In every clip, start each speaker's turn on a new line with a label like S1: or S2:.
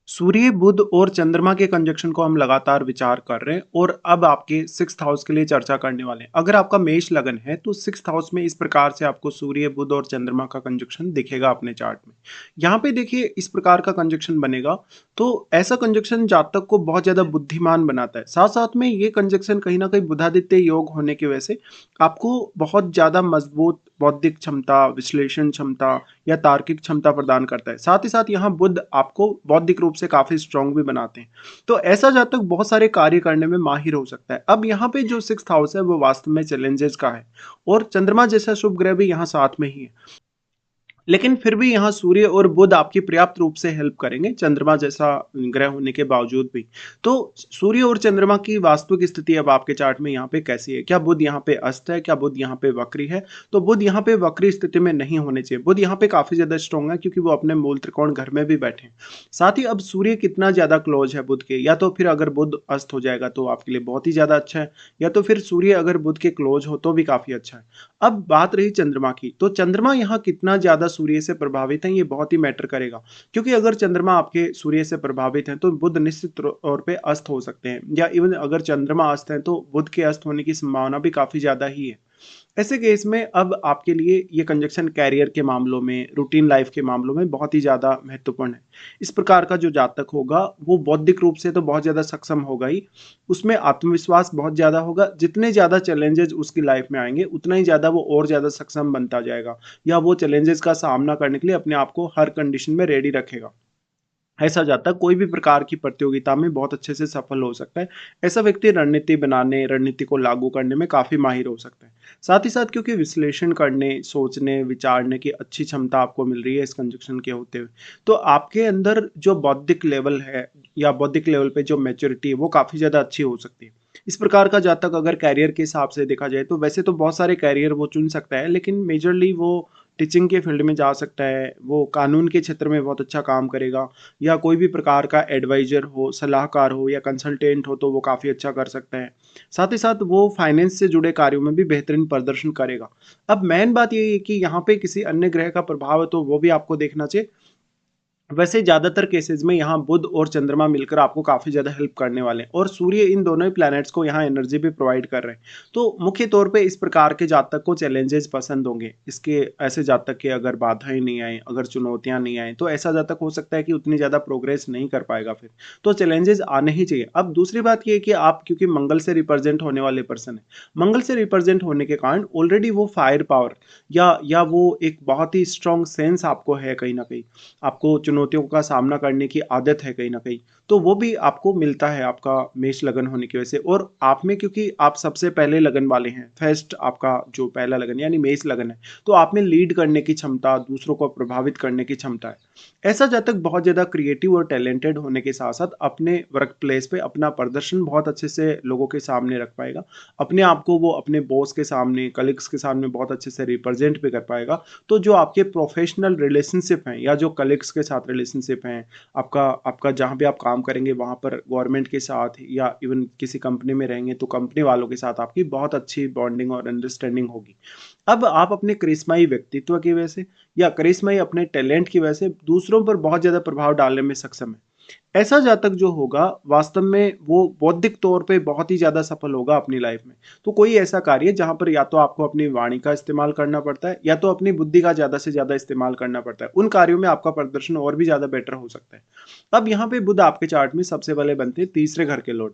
S1: सूर्य, बुध और चंद्रमा के कंजक्शन को हम लगातार विचार कर रहे हैं और अब आपके 6th हाउस के लिए चर्चा करने वाले हैं। अगर आपका मेष लगन है तो 6th हाउस में इस प्रकार से आपको सूर्य, बुध और चंद्रमा का कंजक्शन दिखेगा अपने चार्ट में। यहाँ पे देखिए इस प्रकार का कंजक्शन बनेगा तो ऐसा कंजक्शन जातक को बहुत ज्यादा बुद्धिमान बनाता है। साथ साथ में ये कंजक्शन कहीं ना कहीं बुधादित्य योग होने की वजह से आपको बहुत ज्यादा मजबूत बौद्धिक क्षमता, विश्लेषण क्षमता या तार्किक क्षमता प्रदान करता है। साथ ही साथ यहाँ बुध आपको बौद्धिक रूप से काफी स्ट्रांग भी बनाते हैं। तो ऐसा जातक बहुत सारे कार्य करने में माहिर हो सकता है। अब यहाँ पे जो 6th हाउस है वो वास्तव में चैलेंजेस का है और चंद्रमा जैसा शुभ ग्रह भी यहाँ साथ में ही है। लेकिन फिर भी यहाँ सूर्य और बुध आपकी पर्याप्त रूप से हेल्प करेंगे, चंद्रमा जैसा ग्रह होने के बावजूद भी। तो सूर्य और चंद्रमा की वास्तविक स्थिति अब आपके चार्ट में यहाँ पे कैसी है? क्या बुध यहाँ पे अस्त है? क्या बुध यहाँ पे वक्री है? तो बुध यहाँ पे वक्री स्थिति में नहीं होने चाहिए। बुध यहाँ पे काफी ज्यादा स्ट्रॉन्ग है क्योंकि वो अपने मूल त्रिकोण घर में भी बैठे हैं। साथ ही अब सूर्य कितना ज्यादा क्लोज है बुध के, या तो फिर अगर बुध अस्त हो जाएगा तो आपके लिए बहुत ही ज्यादा अच्छा है, या तो फिर सूर्य अगर बुध के क्लोज हो तो भी काफी अच्छा है। अब बात रही चंद्रमा की, तो चंद्रमा यहाँ कितना ज्यादा सूर्य से प्रभावित है ये बहुत ही मैटर करेगा। क्योंकि अगर चंद्रमा आपके सूर्य से प्रभावित है तो बुध निश्चित तौर पे अस्त हो सकते हैं, या इवन अगर चंद्रमा अस्त है तो बुध के अस्त होने की संभावना भी काफी ज्यादा ही है। ऐसे केस में अब आपके लिए ये कंजक्शन कैरियर के मामलों में, रूटीन लाइफ के मामलों में बहुत ही ज़्यादा महत्वपूर्ण है। इस प्रकार का जो जातक होगा वो बौद्धिक रूप से तो बहुत ज़्यादा सक्षम होगा ही, उसमें आत्मविश्वास बहुत ज़्यादा होगा। जितने ज़्यादा चैलेंजेस उसकी लाइफ में आएंगे उतना ही ज़्यादा वो और ज़्यादा सक्षम बनता जाएगा, या वो चैलेंजेस का सामना करने के लिए अपने आप को हर कंडीशन में रेडी रखेगा। ऐसा जातक कोई भी प्रकार की प्रतियोगिता में बहुत अच्छे से सफल हो सकता है। ऐसा व्यक्ति रणनीति बनाने, रणनीति को लागू करने में काफ़ी माहिर हो सकता है। साथ ही साथ क्योंकि विश्लेषण करने, सोचने, विचारने की अच्छी क्षमता आपको मिल रही है इस कंजक्शन के होते हुए, तो आपके अंदर जो बौद्धिक लेवल है या बौद्धिक लेवल पे जो मैच्योरिटी है वो काफ़ी ज़्यादा अच्छी हो सकती है। इस प्रकार का जातक अगर कैरियर के हिसाब से देखा जाए तो वैसे तो बहुत सारे कैरियर वो चुन सकता है, लेकिन मेजरली वो टीचिंग के फील्ड में जा सकता है, वो कानून के क्षेत्र में बहुत अच्छा काम करेगा, या कोई भी प्रकार का एडवाइजर हो, सलाहकार हो या कंसल्टेंट हो तो वो काफ़ी अच्छा कर सकता है। साथ ही साथ वो फाइनेंस से जुड़े कार्यों में भी बेहतरीन प्रदर्शन करेगा। अब मेन बात ये है कि यहाँ पे किसी अन्य ग्रह का प्रभाव है तो वो भी आपको देखना चाहिए। वैसे ज़्यादातर केसेस में यहाँ बुध और चंद्रमा मिलकर आपको काफ़ी ज़्यादा हेल्प करने वाले हैं, और सूर्य इन दोनों ही प्लैनेट्स को यहाँ एनर्जी भी प्रोवाइड कर रहे हैं। तो मुख्य तौर पे इस प्रकार के जातक को चैलेंजेस पसंद होंगे। इसके ऐसे जातक के अगर बाधाएं नहीं आए, अगर चुनौतियां नहीं आए, तो ऐसा जातक हो सकता है कि उतनी ज़्यादा प्रोग्रेस नहीं कर पाएगा फिर। तो चैलेंजेस आने ही चाहिए। अब दूसरी बात ये है कि आप क्योंकि मंगल से रिप्रेजेंट होने वाले पर्सन है, मंगल से रिप्रेजेंट होने के कारण ऑलरेडी वो फायर पावर या वो एक बहुत ही स्ट्रॉन्ग सेंस आपको है कहीं ना कहीं, आपको चुनौतियों का सामना करने की आदत है कहीं न कहीं, तो वो भी आपको मिलता है आपका मेष लगन होने की वजह से। और आप में क्योंकि आप सबसे पहले लगन वाले हैं, फर्स्ट आपका जो पहला लगन यानी मेष लगन है, तो आप में लीड करने की क्षमता, दूसरों को प्रभावित करने की क्षमता है। ऐसा जातक बहुत ज़्यादा क्रिएटिव और टैलेंटेड होने के साथ-साथ अपने वर्क प्लेस पे अपना प्रदर्शन बहुत अच्छे से लोगों के सामने रख पाएगा। अपने आप को वो अपने बॉस के सामने, कलीग्स के सामने बहुत अच्छे से रिप्रेजेंट भी कर पाएगा। तो जो आपके प्रोफेशनल रिलेशनशिप हैं या जो कलीग्स के साथ रिलेशनशिप हैं, आपका आपका जहाँ भी आप काम करेंगे वहाँ पर गवर्नमेंट के साथ, या इवन किसी कंपनी में रहेंगे तो कंपनी वालों के साथ आपकी बहुत अच्छी बॉन्डिंग और अंडरस्टैंडिंग होगी। अब आप अपने करिश्माई व्यक्तित्व की वजह से या करिश्माई अपने टैलेंट की वजह से दूसरों पर बहुत ज़्यादा प्रभाव डालने में सक्षम है। ऐसा जातक जो होगा वास्तव में वो बौद्धिक तौर पे बहुत ही ज़्यादा सफल होगा अपनी लाइफ में। तो कोई ऐसा कार्य जहाँ पर या तो आपको अपनी वाणी का इस्तेमाल करना पड़ता है या तो अपनी बुद्धि का ज़्यादा से ज़्यादा इस्तेमाल करना पड़ता है। उन कार्यों में आपका प्रदर्शन और भी ज़्यादा बेटर हो सकता है। अब यहाँ पे बुध आपके चार्ट में सबसे पहले बनते हैं तीसरे घर के लॉर्ड।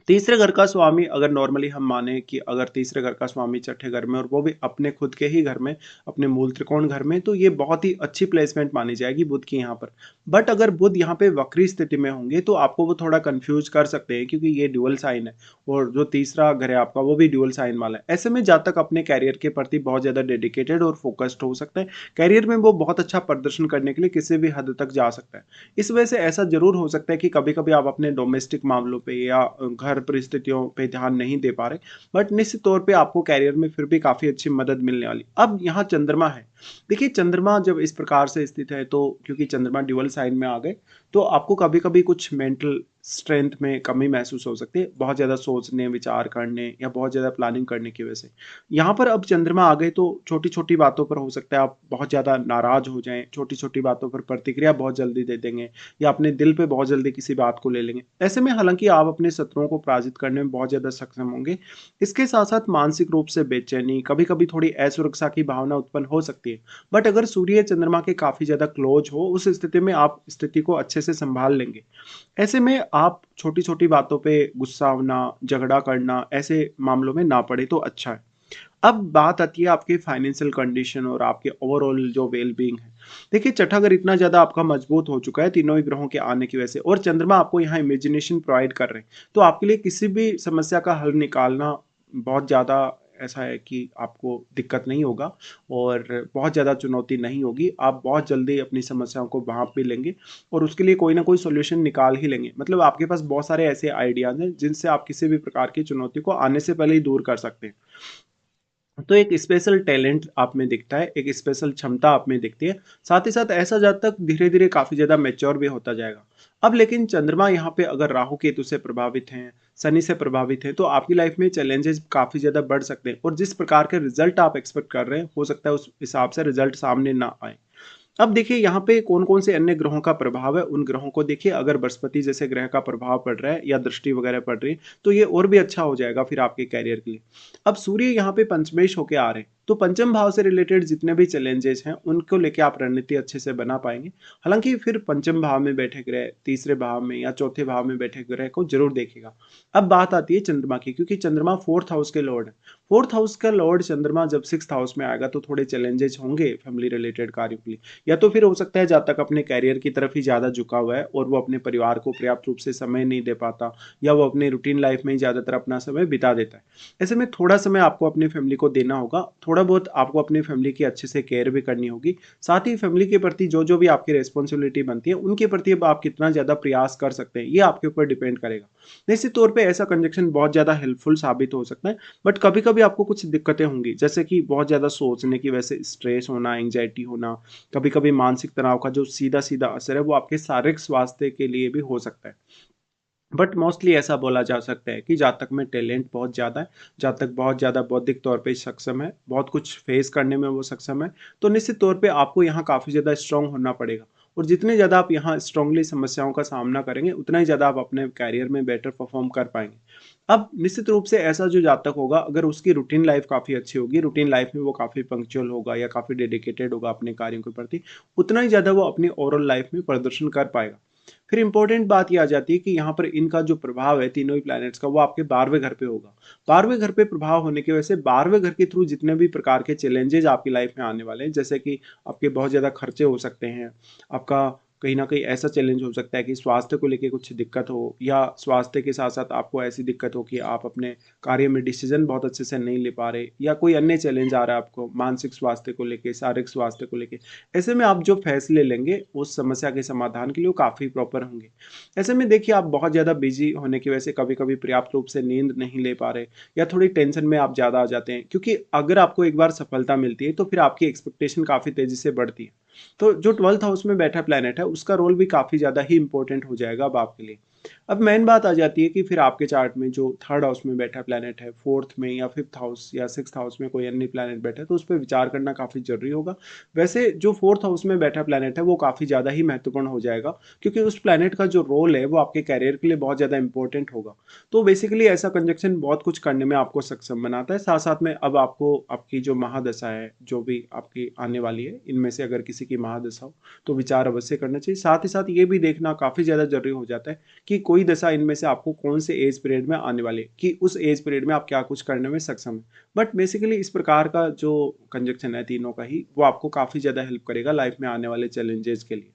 S1: तीसरे घर का स्वामी अगर नॉर्मली हम माने कि अगर तीसरे घर का स्वामी छठे घर में और वो भी अपने खुद के ही घर में, अपने मूल त्रिकोण घर में, तो ये बहुत ही अच्छी प्लेसमेंट मानी जाएगी बुध की यहाँ पर। बट अगर बुध यहाँ पे वक्री स्थिति में होंगे तो आपको वो थोड़ा कंफ्यूज कर सकते हैं क्योंकि ये ड्यूअल साइन है, और जो तीसरा घर है आपका वो भी ड्यूअल साइन वाला है। ऐसे में जातक अपने कैरियर के प्रति बहुत ज्यादा डेडिकेटेड और फोकस्ड हो सकता है। कैरियर में वो बहुत अच्छा प्रदर्शन करने के लिए किसी भी हद तक जा सकता है। इस वजह से ऐसा जरूर हो सकता है कि कभी कभी आप अपने डोमेस्टिक मामलों पे या घर परिस्थितियों पे ध्यान नहीं दे पा रहे, बट निश्चित तौर पे आपको कैरियर में फिर भी काफी अच्छी मदद मिलने वाली। अब यहाँ चंद्रमा है। देखिए चंद्रमा जब इस प्रकार से स्थित है तो क्योंकि चंद्रमा ड्यूअल साइन में आ गए, तो आपको कभी कभी कुछ मेंटल स्ट्रेंथ में कमी महसूस हो सकती है, बहुत ज़्यादा सोचने, विचार करने या बहुत ज़्यादा प्लानिंग करने की वजह से। यहाँ पर अब चंद्रमा आ गए तो छोटी-छोटी बातों पर हो सकता है आप बहुत ज़्यादा नाराज़ हो जाएँ, छोटी-छोटी बातों पर प्रतिक्रिया बहुत जल्दी दे देंगे या अपने दिल पे बहुत जल्दी किसी बात को ले लेंगे। ऐसे में हालाँकि आप अपने शत्रुओं को पराजित करने में बहुत ज़्यादा सक्षम होंगे। इसके साथ-साथ मानसिक रूप से बेचैनी, कभी-कभी थोड़ी असुरक्षा की भावना उत्पन्न हो सकती है। बट अगर सूर्य चंद्रमा के काफ़ी ज़्यादा क्लोज़ हो, उस स्थिति में आप स्थिति को अच्छे से सँभाल लेंगे। ऐसे में आप छोटी-छोटी बातों पे गुस्सा होना, झगड़ा करना, ऐसे मामलों में ना पड़े तो अच्छा है। अब बात आती है आपके फाइनेंशियल कंडीशन और आपके ओवरऑल जो वेल-बीइंग है। देखिए छठा घर इतना ज़्यादा आपका मजबूत हो चुका है तीनों ही ग्रहों के आने की वजह से और चंद्रमा आपको यहाँ इमेजिनेशन प्रोवाइड कर रहे हैं। तो आपके लिए किसी भी समस्या का हल निकालना बहुत ज़्यादा ऐसा है कि आपको दिक्कत नहीं होगा और बहुत ज़्यादा चुनौती नहीं होगी। आप बहुत जल्दी अपनी समस्याओं को भाँप भी लेंगे और उसके लिए कोई ना कोई सॉल्यूशन निकाल ही लेंगे। मतलब आपके पास बहुत सारे ऐसे आइडियाज़ हैं जिनसे आप किसी भी प्रकार की चुनौती को आने से पहले ही दूर कर सकते हैं। तो एक स्पेशल टैलेंट आप में दिखता है, एक स्पेशल क्षमता आप में दिखती है। साथ ही साथ ऐसा जातक धीरे-धीरे काफ़ी ज़्यादा मैच्योर भी होता जाएगा। अब लेकिन चंद्रमा यहाँ पे अगर राहु केतु से प्रभावित हैं, शनि से प्रभावित हैं, तो आपकी लाइफ में चैलेंजेस काफ़ी ज़्यादा बढ़ सकते हैं और जिस प्रकार के रिज़ल्ट आप एक्सपेक्ट कर रहे हैं, हो सकता है उस हिसाब से रिज़ल्ट सामने ना आएँ। अब देखिए यहाँ पे कौन-कौन से अन्य ग्रहों का प्रभाव है, उन ग्रहों को देखिए अगर बृहस्पति जैसे ग्रह का प्रभाव पड़ रहा है या दृष्टि वगैरह पड़ रही है, तो ये और भी अच्छा हो जाएगा फिर आपके करियर के लिए। अब सूर्य यहाँ पे पंचमेश होके आ रहे हैं, तो पंचम भाव से रिलेटेड जितने भी चैलेंजेस हैं, उनको लेके आप रणनीति अच्छे से बना पाएँगे। हालाँकि फिर पंचम भाव में बैठे ग्रह, तीसरे भाव में या चौथे भाव में बैठे ग्रह को ज़रूर देखेगा। अब बात आती है चंद्रमा की, क्योंकि चंद्रमा 4th हाउस के लॉर्ड हैं। 4th हाउस का लॉर्ड चंद्रमा जब 6th हाउस में आएगा, तो थोड़े चैलेंजेस होंगे फैमिली रिलेटेड कार्यों के लिए। या तो फिर हो सकता है जातक अपने करियर की तरफ ही ज़्यादा झुका हुआ है और वो अपने परिवार को पर्याप्त रूप से समय नहीं दे पाता या वो अपने रूटीन लाइफ में ही ज़्यादातर अपना समय बिता देता है। ऐसे में थोड़ा समय आपको अपनी फैमिली को देना होगा, थोड़ा बहुत आपको अपनी फैमिली की अच्छे से केयर भी करनी होगी। साथ ही फैमिली के प्रति जो-जो भी आपकी रिस्पॉन्सिबिलिटी बनती है, उनके प्रति अब आप कितना ज़्यादा प्रयास कर सकते हैं, ये आपके ऊपर डिपेंड करेगा। निश्चित तौर पे ऐसा कंजंक्शन बहुत ज़्यादा हेल्पफुल साबित हो सकता है, बट कभी-कभी आपको कुछ दिक्कतें होंगी, जैसे कि बहुत ज़्यादा सोचने की वजह से स्ट्रेस होना, एंग्जायटी होना, कभी-कभी मानसिक तनाव का जो सीधा-सीधा असर है वो आपके शारीरिक स्वास्थ्य के लिए भी हो सकता है। बट मोस्टली ऐसा बोला जा सकता है कि जातक में टैलेंट बहुत ज़्यादा है, जातक बहुत ज़्यादा बौद्धिक तौर पे सक्षम है, बहुत कुछ फेस करने में वो सक्षम है, तो निश्चित तौर पे आपको यहाँ काफ़ी ज़्यादा स्ट्रॉन्ग होना पड़ेगा और जितने ज़्यादा आप यहाँ स्ट्रांगली समस्याओं का सामना करेंगे, उतना ही ज़्यादा आप अपने करियर में बेटर परफॉर्म कर पाएँगे। अब निश्चित रूप से ऐसा जो जातक होगा, अगर उसकी रूटीन लाइफ़ काफ़ी अच्छी होगी, रूटीन लाइफ़ में वो काफ़ी पंक्चुअल होगा या काफ़ी डेडिकेटेड होगा अपने कार्यों के प्रति, उतना ही ज़्यादा वो अपनी ओवरऑल लाइफ़ में प्रदर्शन कर पाएगा। फिर इम्पोर्टेंट बात ये आ जाती है कि यहाँ पर इनका जो प्रभाव है तीनों ही प्लैनेट्स का, वो आपके 12वें घर पे होगा। 12वें घर पे प्रभाव होने की वजह से 12वें घर के थ्रू जितने भी प्रकार के चैलेंजेस आपकी लाइफ में आने वाले हैं, जैसे कि आपके बहुत ज़्यादा खर्चे हो सकते हैं, आपका कहीं न कहीं ऐसा चैलेंज हो सकता है कि स्वास्थ्य को लेके कुछ दिक्कत हो या स्वास्थ्य के साथ-साथ आपको ऐसी दिक्कत हो कि आप अपने कार्य में डिसीज़न बहुत अच्छे से नहीं ले पा रहे या कोई अन्य चैलेंज आ रहा है आपको मानसिक स्वास्थ्य को लेके, शारीरिक स्वास्थ्य को लेके। ऐसे में आप जो फैसले लेंगे उस समस्या के समाधान के लिए वो काफ़ी प्रॉपर होंगे। ऐसे में देखिए आप बहुत ज़्यादा बिज़ी होने की वजह से कभी-कभी पर्याप्त रूप से नींद नहीं ले पा रहे या थोड़ी टेंशन में आप ज़्यादा आ जाते हैं, क्योंकि अगर आपको एक बार सफलता मिलती है तो फिर आपकी एक्सपेक्टेशन काफ़ी तेज़ी से बढ़ती है। तो जो 12th हाउस में बैठा प्लैनेट है उसका रोल भी काफ़ी ज़्यादा ही इम्पोर्टेंट हो जाएगा अब आपके लिए। अब मेन बात आ जाती है कि फिर आपके चार्ट में जो 3rd हाउस में बैठा प्लैनेट है, 4th में या 5th हाउस या 6th हाउस में कोई अन्य प्लैनेट बैठा है, तो उस पे विचार करना काफ़ी ज़रूरी होगा। वैसे जो 4th हाउस में बैठा प्लैनेट है वो काफ़ी ज़्यादा ही महत्वपूर्ण हो जाएगा, क्योंकि उस प्लैनेट का जो रोल है वो आपके करियर के लिए बहुत ज़्यादा इम्पोर्टेंट होगा। तो बेसिकली ऐसा कंजंक्शन बहुत कुछ करने में आपको सक्षम बनाता है। साथ-साथ में अब आपको आपकी जो महादशा है, जो भी आपकी आने वाली है, इनमें से अगर किसी की महादशा हो, तो विचार अवश्य करना चाहिए। साथ ही साथ ये भी देखना काफ़ी ज़्यादा ज़रूरी हो जाता है कि कोई दशा इनमें से आपको कौन से एज पीरियड में आने वाली है, कि उस एज पीरियड में आप क्या कुछ करने में सक्षम हैं। बट बेसिकली इस प्रकार का जो कंजंक्शन है तीनों का ही, वो आपको काफ़ी ज़्यादा हेल्प करेगा लाइफ में आने वाले चैलेंजेस के लिए।